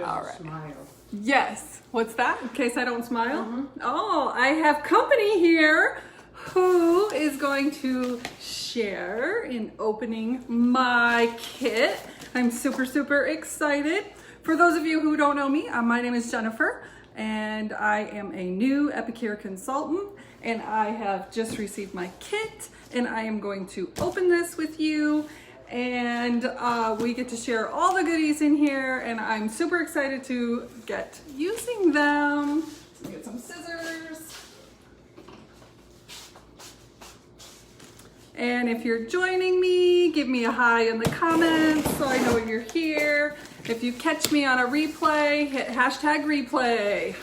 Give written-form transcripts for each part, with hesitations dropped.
All right. Smile. Yes. What's that? In case I don't smile? Oh, I have company here who is going to share in opening my kit. I'm super excited. For those of you who don't know me, my name is Jennifer, and I am a new Epicure consultant, and I have just received my kit, and I am going to open this with you, and we get to share all the goodies in here, and I'm super excited to get using them. So get some scissors. And if you're joining me, give me a hi in the comments so I know you're here. If you catch me on a replay, hit hashtag replay.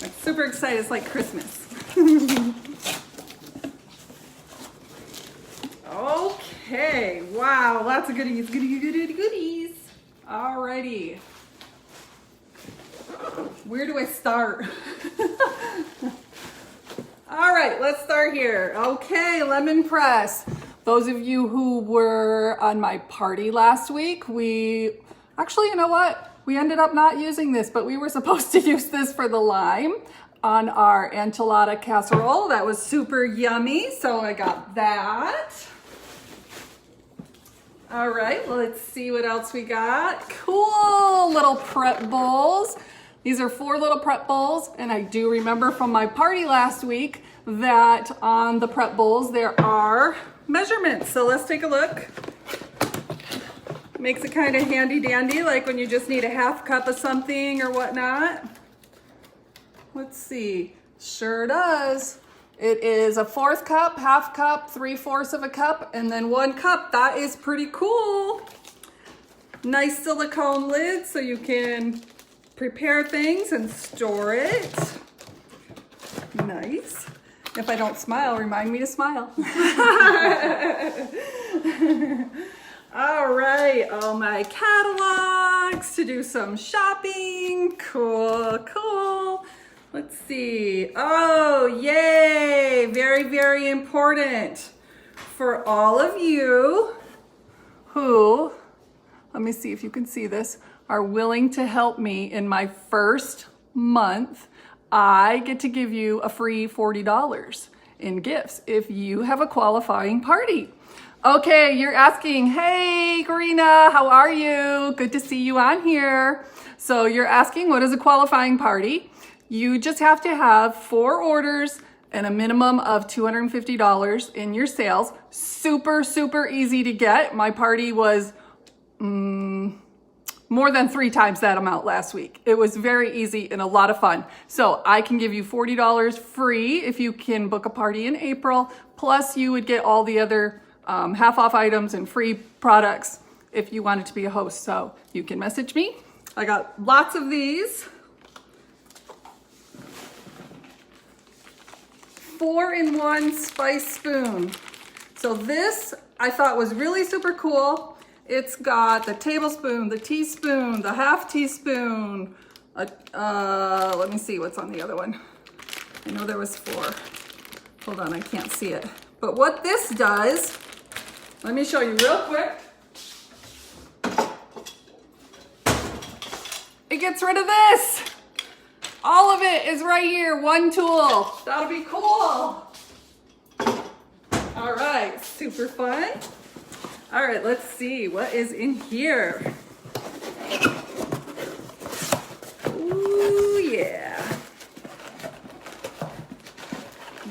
I'm super excited, it's like Christmas. Okay, wow, lots of goodies. Alrighty. Where do I start? All right, let's start here. Okay, lemon press. Those of you who were on my party last week, actually, you know what? We ended up not using this, but we were supposed to use this for the lime on our enchilada casserole. That was super yummy, so I got that. All right, let's see what else we got. Cool little prep bowls. These are 4 little prep bowls, and I do remember from my party last week that on the prep bowls there are measurements. So let's take a look. Makes it kind of handy dandy, like when you just need a half cup of something or whatnot. Let's see, sure does. It is a 1/4 cup, half cup, 3/4 of a cup, and then 1 cup. That is pretty cool. Nice silicone lid so you can prepare things and store it. Nice. If I don't smile, remind me to smile. All right, all my catalogs to do some shopping. Cool. Let's see. Oh, yay. Very important for all of you who, let me see if you can see this, are willing to help me in my first month. I get to give you a free $40 in gifts if you have a qualifying party. Okay, you're asking, hey, Karina, how are you? Good to see you on here. So you're asking, what is a qualifying party? You just have to have 4 orders and a minimum of $250 in your sales. Super easy to get. My party was more than 3 times that amount last week. It was very easy and a lot of fun. So I can give you $40 free if you can book a party in April. Plus you would get all the other half off items and free products if you wanted to be a host. So you can message me. I got lots of these. 4-in-1 spice spoon. So this I thought was really super cool. It's got the tablespoon, the teaspoon, the half teaspoon. Let me see what's on the other one. I know there was 4. Hold on, I can't see it. But what this does, let me show you real quick. It gets rid of this. All of it is right here, 1 tool. That'll be cool. All right, super fun. All right, let's see what is in here. Ooh, yeah.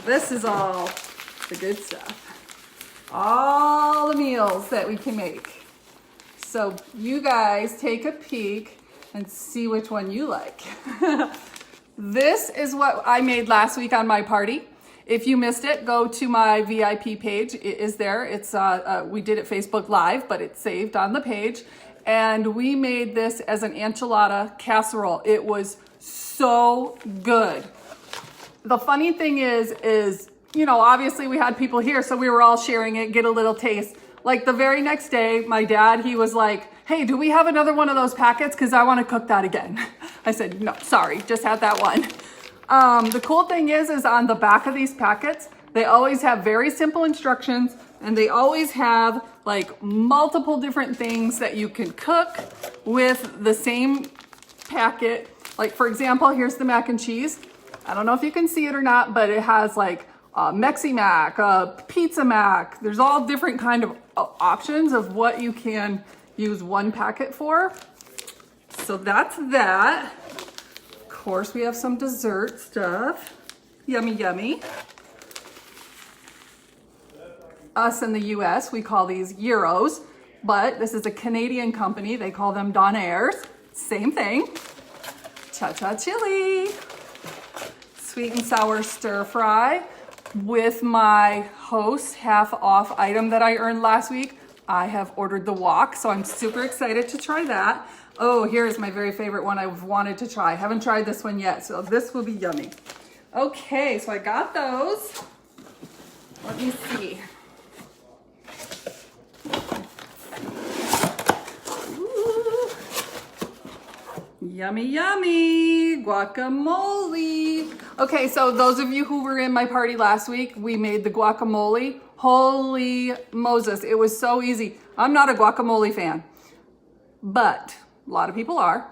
This is all the good stuff. All the meals that we can make. So you guys take a peek and see which one you like. This is what I made last week on my party. If you missed it, go to my VIP page. It is there. It's we did it Facebook Live, but it's saved on the page. And we made this as an enchilada casserole. It was so good. The funny thing is, you know, obviously we had people here, so we were all sharing it, get a little taste. Like the very next day, my dad, he was like, hey, do we have another one of those packets? Because I want to cook that again. I said, no, sorry, just had that one. The cool thing is on the back of these packets, they always have very simple instructions, and they always have like multiple different things that you can cook with the same packet. Like for example, here's the mac and cheese. I don't know if you can see it or not, but it has like Mexi Mac, Pizza Mac. There's all different kind of options of what you can use one packet for. So that's that. Of course, we have some dessert stuff. Yummy, yummy. Us in the US, we call these gyros, but this is a Canadian company. They call them Donairs. Same thing. Cha-cha chili. Sweet and sour stir fry with my host half off item that I earned last week. I have ordered the wok, so I'm super excited to try that. Oh, here's my very favorite one I've wanted to try. Haven't tried this one yet, so this will be yummy. Okay, so I got those. Let me see. Ooh. Yummy, yummy, guacamole. Okay, so those of you who were in my party last week, we made the guacamole. Holy Moses, it was so easy. I'm not a guacamole fan, but a lot of people are.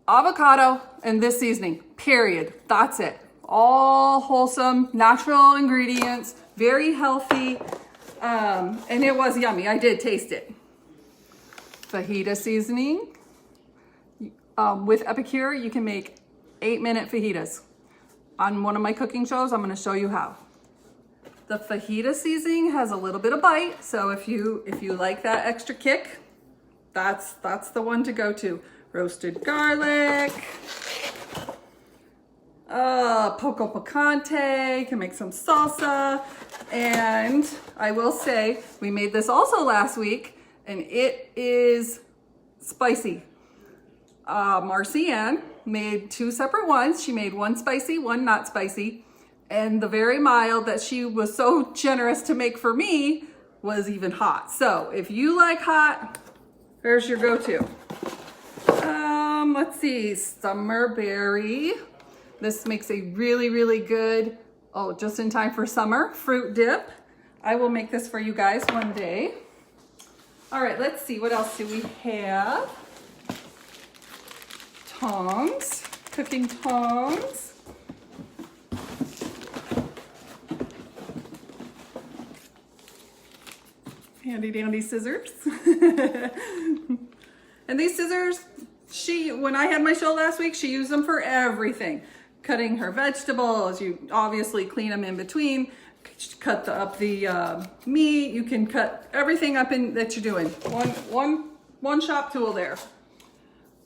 Avocado and this seasoning, period. That's it. All wholesome, natural ingredients, very healthy, and it was yummy. I did taste it. Fajita seasoning. With Epicure, you can make 8-minute fajitas. On one of my cooking shows, I'm gonna show you how. The fajita seasoning has a little bit of bite, so if you like that extra kick, that's the one to go to. Roasted garlic, poco picante, can make some salsa, and I will say, we made this also last week, and it is spicy. Marcianne made 2 separate ones. She made one spicy, one not spicy. And the very mild that she was so generous to make for me was even hot. So if you like hot, there's your go-to. Let's see, summer berry. This makes a really, really good, just in time for summer, fruit dip. I will make this for you guys one day. All right, let's see, what else do we have? Tongs, cooking tongs. Handy dandy scissors. And these scissors, when I had my show last week, she used them for everything. Cutting her vegetables, you obviously clean them in between, cut up the meat, you can cut everything up in that you're doing. One shop tool there.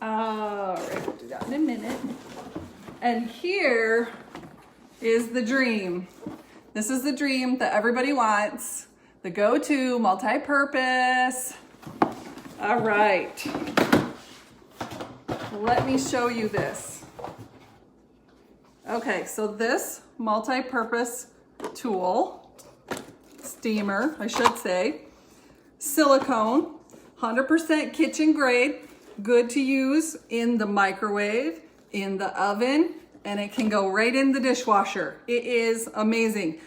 All right, we'll do that in a minute. And here is the dream. This is the dream that everybody wants. The go-to multi-purpose. All right. Let me show you this. Okay, so this multi-purpose tool, steamer, I should say, silicone, 100% kitchen grade, good to use in the microwave, in the oven, and it can go right in the dishwasher. It is amazing.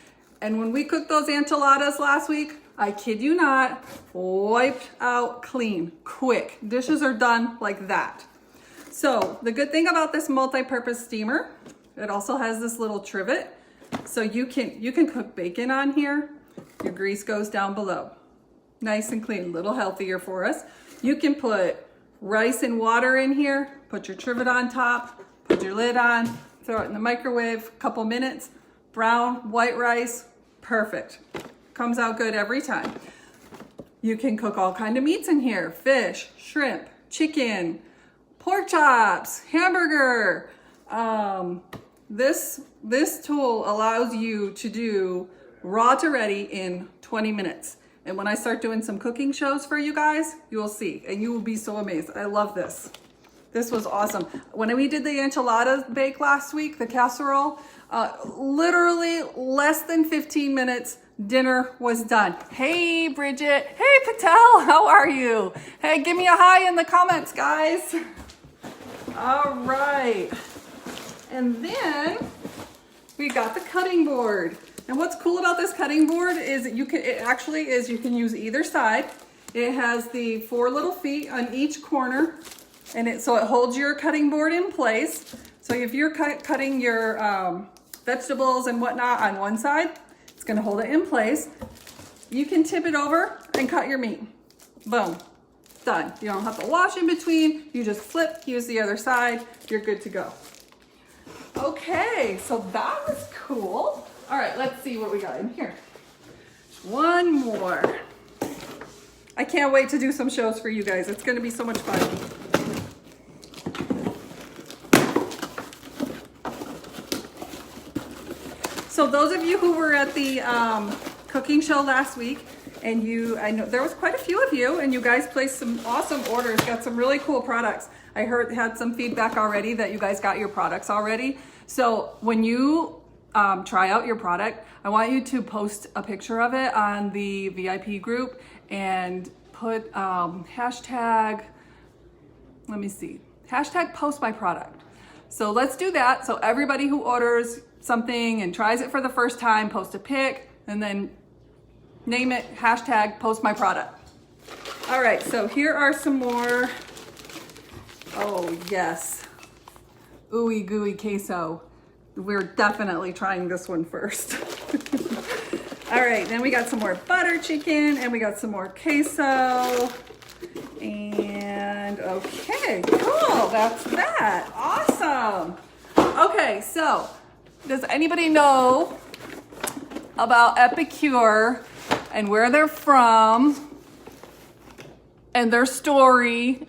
And when we cooked those enchiladas last week, I kid you not, wiped out clean, quick. Dishes are done like that. So the good thing about this multi-purpose steamer, it also has this little trivet. So you can cook bacon on here. Your grease goes down below. Nice and clean, a little healthier for us. You can put rice and water in here, put your trivet on top, put your lid on, throw it in the microwave, a couple minutes. Brown, white rice, perfect. Comes out good every time. You can cook all kinds of meats in here. Fish, shrimp, chicken, pork chops, hamburger. This tool allows you to do raw to ready in 20 minutes. And when I start doing some cooking shows for you guys, you will see, and you will be so amazed. I love this. This was awesome. When we did the enchiladas bake last week, the casserole, literally less than 15 minutes, dinner was done. Hey, Bridget. Hey, Patel. How are you? Hey, give me a hi in the comments, guys. All right. And then we got the cutting board. And what's cool about this cutting board is you can use either side. It has the 4 little feet on each corner, and so it holds your cutting board in place. So if you're cutting your vegetables and whatnot on one side, it's gonna hold it in place. You can tip it over and cut your meat. Boom, done. You don't have to wash in between. You just flip, use the other side, you're good to go. Okay, so that was cool. All right, let's see what we got in here. One more. I can't wait to do some shows for you guys. It's gonna be so much fun. So those of you who were at the cooking show last week, and I know there was quite a few of you, and you guys placed some awesome orders, got some really cool products. I had some feedback already that you guys got your products already. So when you try out your product, I want you to post a picture of it on the VIP group and put hashtag, let me see, hashtag post my product. So let's do that. So everybody who orders something and tries it for the first time, post a pic and then name it hashtag post my product. All right, so here are some more. Oh yes, ooey gooey queso. We're definitely trying this one first. All right, then we got some more butter chicken and we got some more queso. And okay, cool, that's that, awesome. Okay, so does anybody know about Epicure and where they're from and their story?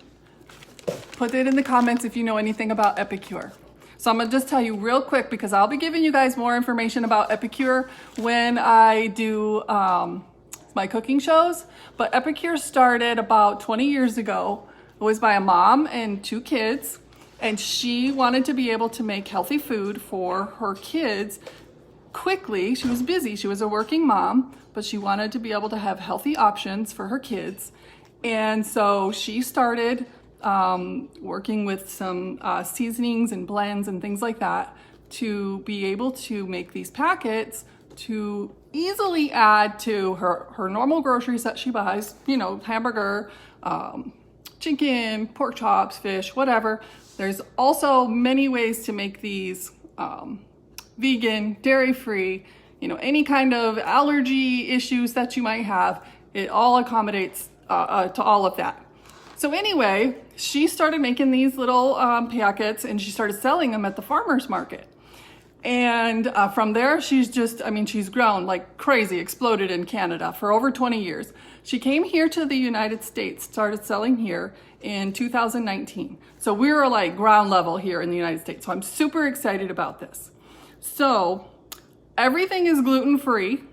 Put it in the comments if you know anything about Epicure. So I'm gonna just tell you real quick, because I'll be giving you guys more information about Epicure when I do my cooking shows. But Epicure started about 20 years ago. It was by a mom and 2 kids, and she wanted to be able to make healthy food for her kids quickly. She was busy, she was a working mom, but she wanted to be able to have healthy options for her kids. And so she started working with some seasonings and blends and things like that to be able to make these packets to easily add to her normal groceries that she buys, you know, hamburger, chicken, pork chops, fish, whatever. There's also many ways to make these vegan, dairy-free, you know, any kind of allergy issues that you might have. It all accommodates to all of that. So anyway, she started making these little packets and she started selling them at the farmer's market. And from there, she's grown like crazy, exploded in Canada for over 20 years. She came here to the United States, started selling here in 2019. So we were like ground level here in the United States. So I'm super excited about this. So everything is gluten-free,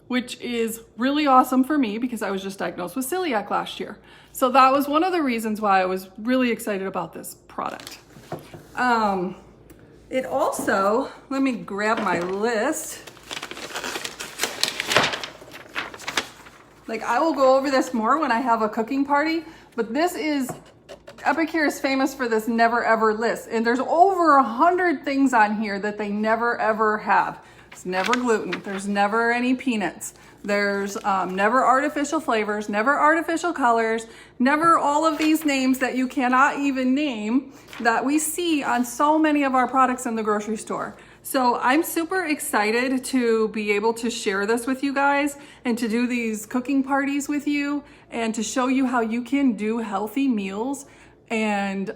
which is really awesome for me because I was just diagnosed with celiac last year. So that was one of the reasons why I was really excited about this product. It also, let me grab my list. Like, I will go over this more when I have a cooking party, but Epicure is famous for this never ever list. And there's over 100 things on here that they never ever have. It's never gluten, there's never any peanuts. There's never artificial flavors, never artificial colors, never all of these names that you cannot even name that we see on so many of our products in the grocery store. So I'm super excited to be able to share this with you guys and to do these cooking parties with you and to show you how you can do healthy meals and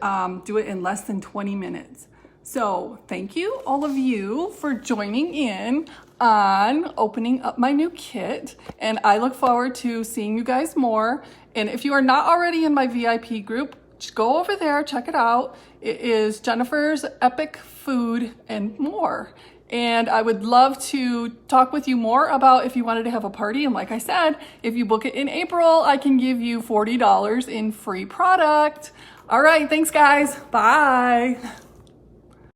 do it in less than 20 minutes. So thank you, all of you, for joining in on opening up my new kit. And I look forward to seeing you guys more. And if you are not already in my VIP group, just go over there, check it out. It is Jennifer's Epic Food and More. And I would love to talk with you more about if you wanted to have a party. And like I said, if you book it in April, I can give you $40 in free product. All right, thanks guys, bye.